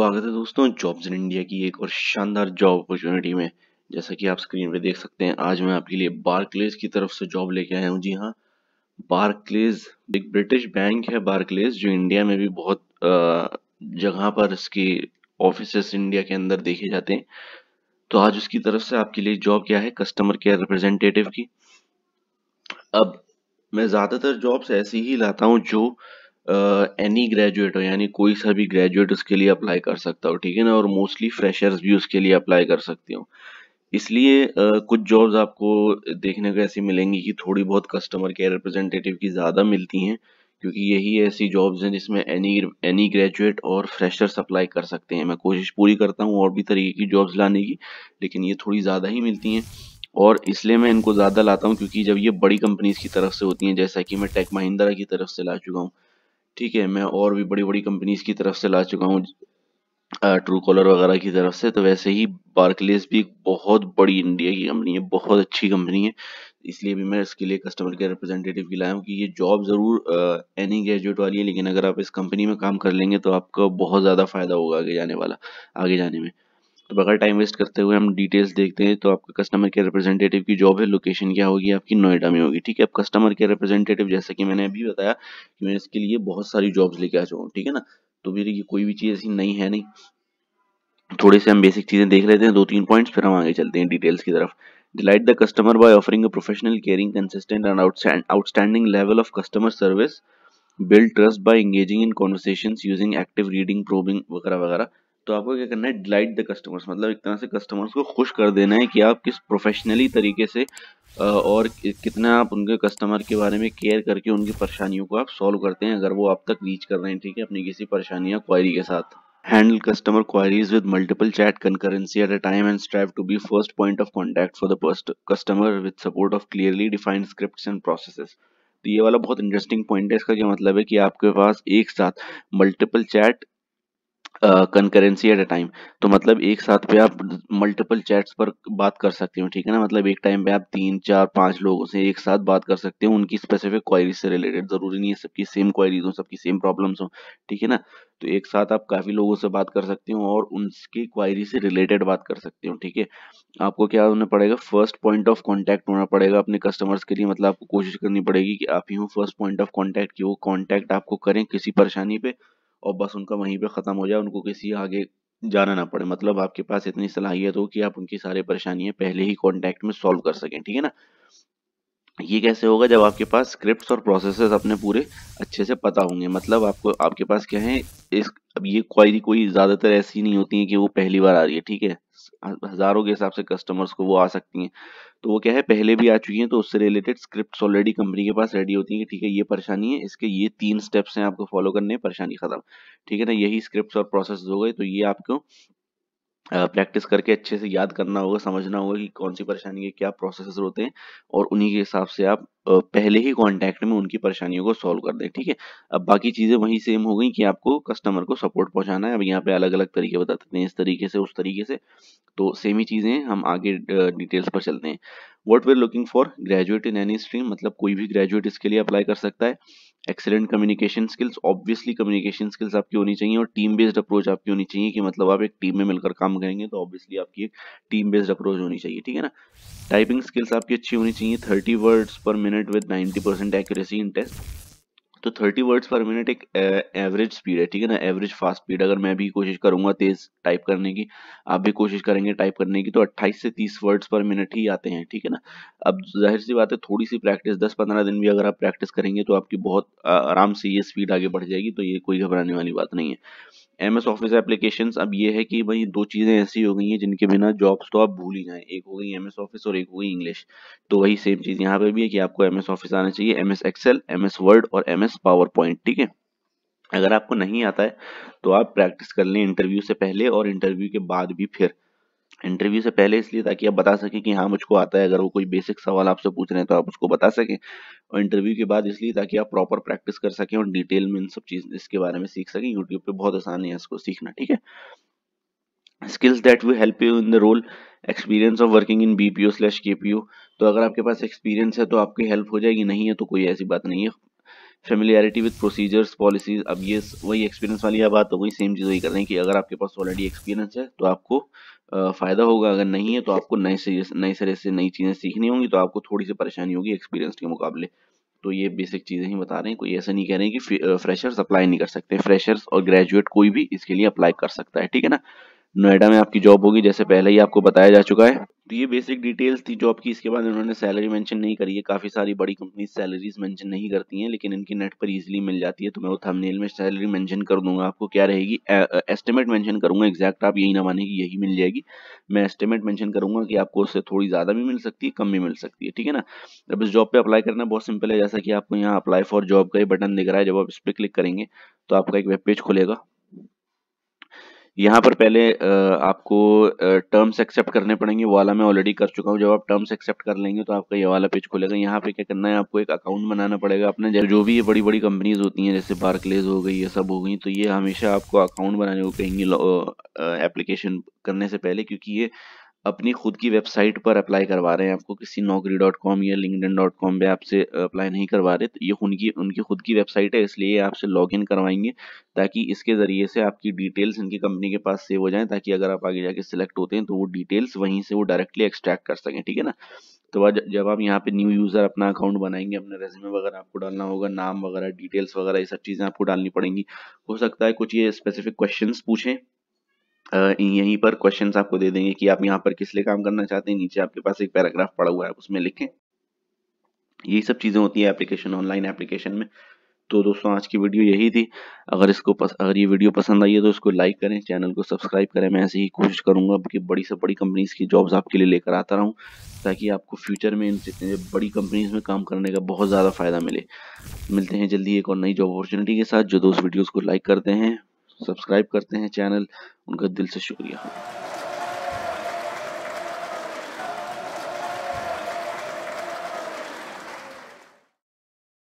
स्वागत है दोस्तों जॉब्स इन इंडिया की एक और शानदार जॉब अपॉर्चुनिटी में। जैसा कि आप स्क्रीन पे देख सकते हैं, आज मैं आपके लिए बार्कलेज की तरफ से जॉब लेके आया हूँ। जी हाँ, बार्कलेज एक ब्रिटिश बैंक है। बार्कलेज जो इंडिया में भी बहुत जगह पर इसकी ऑफिसेस इंडिया के अंदर देखे जाते हैं। तो आज उसकी तरफ से आपके लिए जॉब क्या है, कस्टमर केयर रिप्रेजेंटेटिव की। अब मैं ज्यादातर जॉब्स ऐसी ही लाता हूँ जो एनी ग्रेजुएट हो, यानी कोई सा भी ग्रेजुएट उसके लिए अप्लाई कर सकता हो, ठीक है ना। और मोस्टली फ्रेशर्स भी उसके लिए अप्लाई कर सकते हो। इसलिए कुछ जॉब्स आपको देखने को ऐसी मिलेंगी कि थोड़ी बहुत कस्टमर केयर रिप्रेजेंटेटिव की ज़्यादा मिलती हैं, क्योंकि यही ऐसी जॉब्स हैं जिसमें एनी ग्रेजुएट और फ्रेशर्स अप्लाई कर सकते हैं। मैं कोशिश पूरी करता हूँ और भी तरीके की जॉब्स लाने की, लेकिन ये थोड़ी ज़्यादा ही मिलती हैं। और इसलिए मैं इनको ज़्यादा लाता हूँ क्योंकि जब ये बड़ी कंपनीज की तरफ से होती हैं, जैसा कि मैं टेक महिंद्रा की तरफ से ला चुका हूँ, ठीक है, मैं और भी बड़ी बड़ी कंपनीज की तरफ से ला चुका हूँ, ट्रू कॉलर वगैरह की तरफ से। तो वैसे ही बार्कलेज भी एक बहुत बड़ी इंडिया की कंपनी है, बहुत अच्छी कंपनी है। इसलिए भी मैं इसके लिए कस्टमर केयर रिप्रेजेंटेटिव की लाया हूँ कि ये जॉब ज़रूर एनी ग्रेजुएट वाली है, लेकिन अगर आप इस कंपनी में काम कर लेंगे तो आपका बहुत ज़्यादा फायदा होगा आगे जाने में। तो बगैर टाइम वेस्ट करते हुए हम डिटेल्स देखते हैं। तो आपका कस्टमर केयर रिप्रेजेंटेटिव की जॉब है, लोकेशन क्या होगी आपकी, नोएडा में होगी, ठीक है। अब कस्टमर केयर रिप्रेजेंटेटिव, जैसा कि मैंने अभी बताया कि मैं इसके लिए बहुत सारी जॉब्स लेके आ चुका हूँ, ठीक है ना। तो मेरी ये कोई भी चीज़ ऐसी नई है नहीं। थोड़े से हम बेसिक चीजें देख लेते हैं, दो तीन पॉइंट्स, फिर हम आगे चलते हैं डिटेल्स की तरफ। Delight the customer by offering a professional, caring, consistent and outstanding level of customer service, build trust bye engaging in conversations using active reading, probing वगैरह वगैरह। तो आपको क्या करना है, डिलाइट द कस्टमर्स, मतलब एक तरह से कस्टमर्स को खुश कर देना है कि आप किस प्रोफेशनली तरीके से और कितना आप उनके कस्टमर के बारे में केयर करके उनकी परेशानियों को आप सॉल्व करते हैं, अगर वो आप तक रीच कर रहे हैं, ठीक है, अपनी किसी परेशानी या क्वायरी के साथ। Handle customer queries with multiple chat concurrency at a time and strive to be first point of contact for the customer with support of clearly defined scripts and processes। तो ये वाला बहुत इंटरेस्टिंग पॉइंट है। इसका क्या मतलब है कि आपके पास एक साथ multiple chat concurrency at a time, तो मतलब एक साथ पे आप मल्टीपल चैट्स पर बात कर सकते हो, ठीक है ना। मतलब एक टाइम पे आप 3 4 5 लोगों से एक साथ बात कर सकते हो उनकी स्पेसिफिक क्वायरीज से रिलेटेड। जरूरी नहीं है सबकी सेम क्वायरीज हो, सबकी सेम प्रॉब्लम्स हो, ठीक है ना। तो एक साथ आप काफी लोगों से बात कर सकते हो और उनकी क्वायरी से रिलेटेड बात कर सकते हो, ठीक है। आपको क्या होना पड़ेगा, फर्स्ट पॉइंट ऑफ कांटेक्ट होना पड़ेगा अपने कस्टमर्स के लिए। मतलब आपको कोशिश करनी पड़ेगी कि आप ही हो फर्स्ट पॉइंट ऑफ कांटेक्ट, कि वो कांटेक्ट आपको करें किसी परेशानी पे और बस उनका वहीं पे खत्म हो जाए, उनको किसी आगे जाना ना पड़े। मतलब आपके पास इतनी सलाहियत हो कि आप उनकी सारी परेशानियां पहले ही कांटेक्ट में सॉल्व कर सकें, ठीक है ना। ये कैसे होगा, जब आपके पास स्क्रिप्ट्स और प्रोसेसेस अपने पूरे अच्छे से पता होंगे। मतलब आपको आपके पास क्या है, इस अब ये क्वायरी कोई ज्यादातर ऐसी नहीं होती है कि वो पहली बार आ रही है, ठीक है। हजारों के हिसाब से कस्टमर्स को वो आ सकती हैं। तो वो क्या है, पहले भी आ चुकी हैं, तो उससे रिलेटेड स्क्रिप्ट्स ऑलरेडी कंपनी के पास रेडी होती हैं कि ठीक है, ये परेशानी है, इसके ये 3 स्टेप्स हैं आपको फॉलो करने हैं, परेशानी खत्म, ठीक है ना। यही स्क्रिप्ट्स और प्रोसेस हो गए। तो ये आपको प्रैक्टिस करके अच्छे से याद करना होगा, समझना होगा कि कौन सी परेशानी के क्या प्रोसेसर होते हैं, और उन्हीं के हिसाब से आप पहले ही कांटेक्ट में उनकी परेशानियों को सॉल्व कर दें, ठीक है। अब बाकी चीजें वही सेम हो गई कि आपको कस्टमर को सपोर्ट पहुंचाना है। अब यहाँ पे अलग अलग तरीके बता देते हैं, इस तरीके से उस तरीके से। तो सेम ही चीजें हैं, हम आगे डिटेल्स पर चलते हैं। What we are looking for, graduate in any stream, मतलब कोई भी ग्रेजुएट इसके लिए अप्लाई कर सकता है। Excellent communication skills, obviously communication skills आपकी होनी चाहिए, और टीम बेस्ड अप्रोच आपकी होनी चाहिए, कि मतलब आप एक टीम में मिलकर काम करेंगे तो ऑब्वियसली आपकी एक टीम बेस्ड अप्रोच होनी चाहिए, ठीक है ना। टाइपिंग स्किल्स आपकी अच्छी होनी चाहिए, 30 words per minute with 90% accuracy in test. तो 30 वर्ड्स पर मिनट एक एवरेज स्पीड है, ठीक है ना, एवरेज फास्ट स्पीड। अगर मैं भी कोशिश करूंगा तेज टाइप करने की, आप भी कोशिश करेंगे टाइप करने की, तो 28 से 30 वर्ड्स पर मिनट ही आते हैं, ठीक है ना। अब जाहिर सी बात है, थोड़ी सी प्रैक्टिस, 10 15 दिन भी अगर आप प्रैक्टिस करेंगे तो आपकी बहुत आराम से ये स्पीड आगे बढ़ जाएगी। तो ये कोई घबराने वाली बात नहीं है। एमएस ऑफिस एप्लीकेशंस, अब ये है कि भाई दो चीजें ऐसी हो गई हैं जिनके बिना जॉब्स तो आप भूल ही जाएं, एक हो गई एमएस ऑफिस और एक हो गई इंग्लिश। तो वही सेम चीज यहाँ पे भी है कि आपको एमएस ऑफिस आना चाहिए, एमएस एक्सेल, एमएस वर्ड और एमएस पावर पॉइंट, ठीक है। अगर आपको नहीं आता है तो आप प्रैक्टिस कर लें इंटरव्यू से पहले और इंटरव्यू के बाद भी। फिर इंटरव्यू से पहले इसलिए ताकि आप बता सकें कि हाँ मुझको आता है, अगर वो कोई बेसिक सवाल आपसे पूछ रहे हैं तो आप उसको बता सकें। और इंटरव्यू के बाद इसलिए ताकि आप प्रॉपर प्रैक्टिस कर सकें और डिटेल में इन सब चीज इसके बारे में सीख सकें। यूट्यूब पे बहुत आसान है इसको सीखना, ठीक है। Skills that will help you in the role, experience of working in BPO KPO. तो अगर आपके पास एक्सपीरियंस है तो आपकी हेल्प हो जाएगी, नहीं है तो कोई ऐसी बात नहीं है। Familiarity with procedures policies. अब ये वही एक्सपीरियंस वाली बात हो गई, सेम चीज़ वही कर रहे हैं कि अगर आपके पास ऑलरेडी एक्सपीरियंस है तो आपको फ़ायदा होगा, अगर नहीं है तो आपको नए सिरे से नई चीज़ें सीखनी होंगी, तो आपको थोड़ी सी परेशानी होगी एक्सपीरियंस के मुकाबले। तो ये बेसिक चीज़ें ही बता रहे हैं, कोई ऐसा नहीं कह रहे हैं कि फ्रेशर्स अप्लाई नहीं कर सकते। फ्रेशर्स और ग्रेजुएट कोई भी इसके लिए अप्लाई कर सकता है, ठीक है ना। नोएडा में आपकी जॉब होगी, जैसे पहले ही आपको बताया जा चुका है। तो ये बेसिक डिटेल्स थी जॉब की। इसके बाद इन्होंने सैलरी मेंशन नहीं करी है। काफ़ी सारी बड़ी कंपनी सैलरीज मेंशन नहीं करती हैं, लेकिन इनकी नेट पर इजीली मिल जाती है। तो मैं वो थंबनेल में सैलरी मेंशन कर दूंगा, आपको क्या रहेगी, एस्टिमेट मेंशन करूंगा। एग्जैक्ट आप यही ना माने कि यही मिल जाएगी, मैं एस्टिमेट मेंशन करूंगा कि आपको उससे थोड़ी ज़्यादा भी मिल सकती है, कम भी मिल सकती है, ठीक है ना। अब इस जॉब पे अप्लाई करना बहुत सिंपल है। जैसा कि आपको यहाँ अप्लाई फॉर जॉब का ये बटन दिख रहा है, जब आप इस पर क्लिक करेंगे तो आपका एक वेब पेज खुलेगा। यहाँ पर पहले आपको टर्म्स एक्सेप्ट करने पड़ेंगे, वो वाला मैं ऑलरेडी कर चुका हूँ। जब आप टर्म्स एक्सेप्ट कर लेंगे तो आपका ये वाला पेज खुलेगा। यहाँ पे क्या करना है, आपको एक अकाउंट बनाना पड़ेगा अपने, जो भी ये बड़ी बड़ी कंपनीज होती हैं जैसे बार्कलेज हो गई, ये सब हो गई, तो ये हमेशा आपको अकाउंट बनाने को कहेंगे एप्लीकेशन करने से पहले, क्योंकि ये अपनी खुद की वेबसाइट पर अप्लाई करवा रहे हैं आपको, किसी naukri.com या linkedin.com पे आपसे अप्लाई नहीं करवा रहे। तो ये उनकी उनकी खुद की वेबसाइट है, इसलिए ये आपसे लॉगिन करवाएंगे, ताकि इसके ज़रिए से आपकी डिटेल्स इनकी कंपनी के पास सेव हो जाएं, ताकि अगर आप आगे जाके सिलेक्ट होते हैं तो वो डिटेल्स वहीं से वो डायरेक्टली एक्सट्रैक्ट कर सकें, ठीक है ना। तो बाद जब आप यहाँ पे न्यू यूज़र अपना अकाउंट बनाएंगे, अपने रेज्यूमे वगैरह आपको डालना होगा, नाम वगैरह डिटेल्स वगैरह ये सब चीज़ें आपको डालनी पड़ेंगी। हो सकता है कुछ ये स्पेसिफिक क्वेश्चंस पूछें, यहीं पर क्वेश्चंस आपको दे देंगे कि आप यहाँ पर किस लिए काम करना चाहते हैं। नीचे आपके पास एक पैराग्राफ पड़ा हुआ है, आप उसमें लिखें। यही सब चीज़ें होती है एप्लीकेशन, ऑनलाइन एप्लीकेशन में। तो दोस्तों आज की वीडियो यही थी। अगर ये वीडियो पसंद आई है तो इसको लाइक करें, चैनल को सब्सक्राइब करें। मैं ऐसे ही कोशिश करूंगा कि बड़ी से बड़ी कंपनीज की जॉब्स आपके लिए लेकर आता रहूं, ताकि आपको फ्यूचर में इन बड़ी कंपनीज में काम करने का बहुत ज़्यादा फायदा मिले। मिलते हैं जल्दी एक और नई जॉब अपॉर्चुनिटी के साथ। जो दोस्त वीडियोज़ को लाइक करते हैं, सब्सक्राइब करते हैं चैनल, उनका दिल से शुक्रिया।